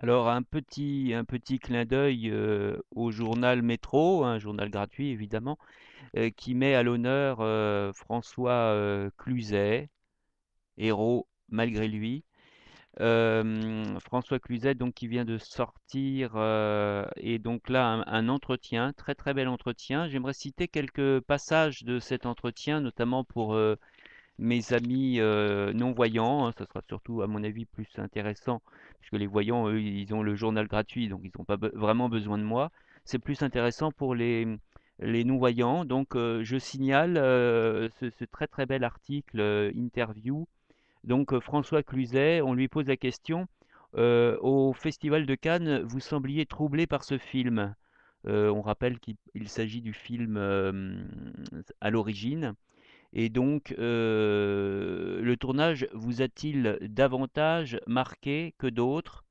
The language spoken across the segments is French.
Alors un petit clin d'œil, au journal Métro, un journal gratuit évidemment, qui met à l'honneur, François, Cluzet, héros malgré lui. François Cluzet donc qui vient de sortir, et donc là un entretien, très, très bel entretien. J'aimerais citer quelques passages de cet entretien, notamment pour, mes amis, non-voyants, hein. Ça sera surtout à mon avis plus intéressant, puisque les voyants, eux, ils ont le journal gratuit, donc ils n'ont pas vraiment besoin de moi. C'est plus intéressant pour les non-voyants. Donc, je signale ce très très bel article, interview. Donc, François Cluzet, on lui pose la question, au Festival de Cannes, vous sembliez troublé par ce film. On rappelle qu'il s'agit du film à l'origine. Et donc, le tournage vous a-t-il davantage marqué que d'autres?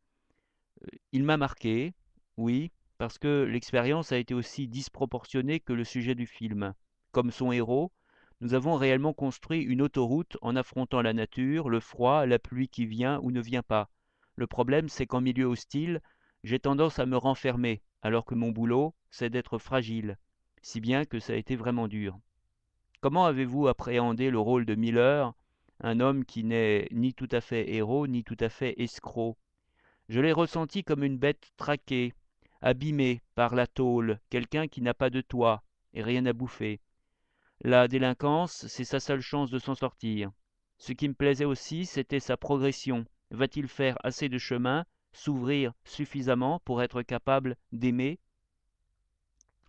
Il m'a marqué, oui, parce que l'expérience a été aussi disproportionnée que le sujet du film. Comme son héros, nous avons réellement construit une autoroute en affrontant la nature, le froid, la pluie qui vient ou ne vient pas. Le problème, c'est qu'en milieu hostile, j'ai tendance à me renfermer, alors que mon boulot, c'est d'être fragile, si bien que ça a été vraiment dur. Comment avez-vous appréhendé le rôle de Miller, un homme qui n'est ni tout à fait héros, ni tout à fait escroc? Je l'ai ressenti comme une bête traquée, abîmée par la tôle, quelqu'un qui n'a pas de toit et rien à bouffer. La délinquance, c'est sa seule chance de s'en sortir. Ce qui me plaisait aussi, c'était sa progression. Va-t-il faire assez de chemin, s'ouvrir suffisamment pour être capable d'aimer?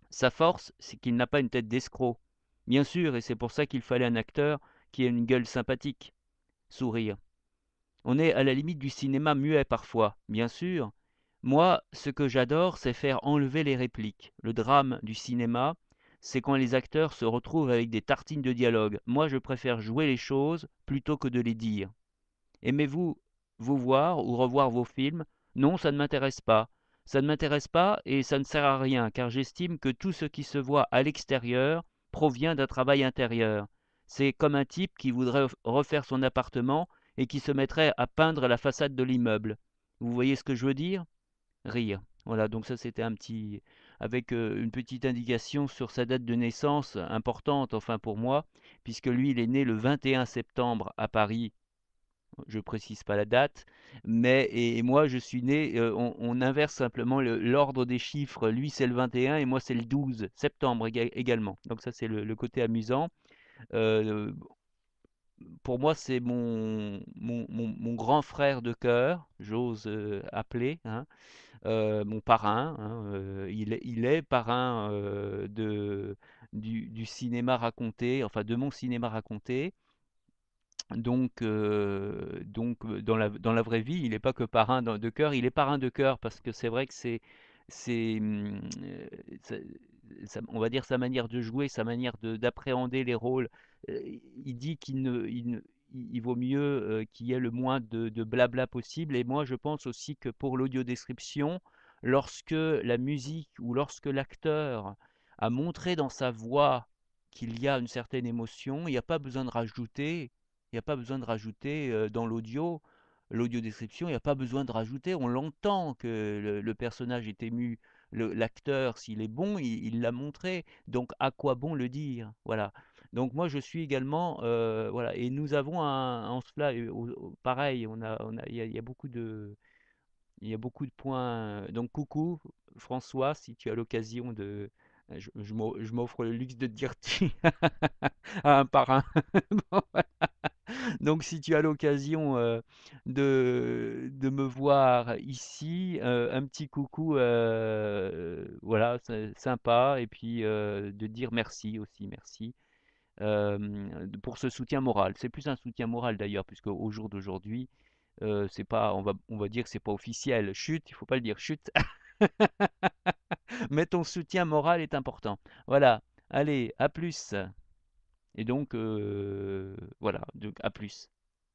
Sa force, c'est qu'il n'a pas une tête d'escroc. Bien sûr, et c'est pour ça qu'il fallait un acteur qui ait une gueule sympathique. Sourire. On est à la limite du cinéma muet parfois, bien sûr. Moi, ce que j'adore, c'est faire enlever les répliques. Le drame du cinéma, c'est quand les acteurs se retrouvent avec des tartines de dialogue. Moi, je préfère jouer les choses plutôt que de les dire. Aimez-vous vous voir ou revoir vos films? Non, ça ne m'intéresse pas. Ça ne m'intéresse pas et ça ne sert à rien, car j'estime que tout ce qui se voit à l'extérieur provient d'un travail intérieur. C'est comme un type qui voudrait refaire son appartement et qui se mettrait à peindre la façade de l'immeuble. Vous voyez ce que je veux dire? Rire. Voilà, donc ça c'était un petit, avec une petite indication sur sa date de naissance importante, enfin pour moi, puisque lui il est né le 21 septembre à Paris, je précise pas la date, mais et moi je suis né, on inverse simplement l'ordre des chiffres. Lui c'est le 21 et moi c'est le 12 septembre également. Donc ça c'est le côté amusant. Euh, pour moi c'est mon grand frère de cœur, j'ose appeler, hein, mon parrain, hein, il est parrain du cinéma raconté, enfin de mon cinéma raconté. Donc, dans la vraie vie, il n'est pas que parrain de cœur, il est parrain de cœur parce que c'est vrai que ça- on va dire sa manière de jouer, sa manière d'appréhender les rôles. euh, il dit il vaut mieux qu'il y ait le moins de blabla possible. Et moi, je pense aussi que pour l'audiodescription, lorsque la musique ou lorsque l'acteur a montré dans sa voix qu'il y a une certaine émotion, il n'y a pas besoin de rajouter. Il n'y a pas besoin de rajouter dans l'audio description, il n'y a pas besoin de rajouter. On l'entend que le personnage est ému. L'acteur, s'il est bon, il l'a montré. Donc, à quoi bon le dire? Voilà. Donc, moi, je suis également. Voilà. Et nous avons en cela, pareil, il y a beaucoup de points. Donc, coucou, François, si tu as l'occasion de. Je m'offre le luxe de te dire tu à un parrain. Bon, donc si tu as l'occasion, de me voir ici, un petit coucou, voilà, c'est sympa et puis, de dire merci aussi, merci, pour ce soutien moral. C'est plus un soutien moral d'ailleurs puisque au jour d'aujourd'hui, c'est pas on va dire que c'est pas officiel. Chut, il faut pas le dire, chut, mais ton soutien moral est important. Voilà, allez, à plus et donc, voilà, donc à plus.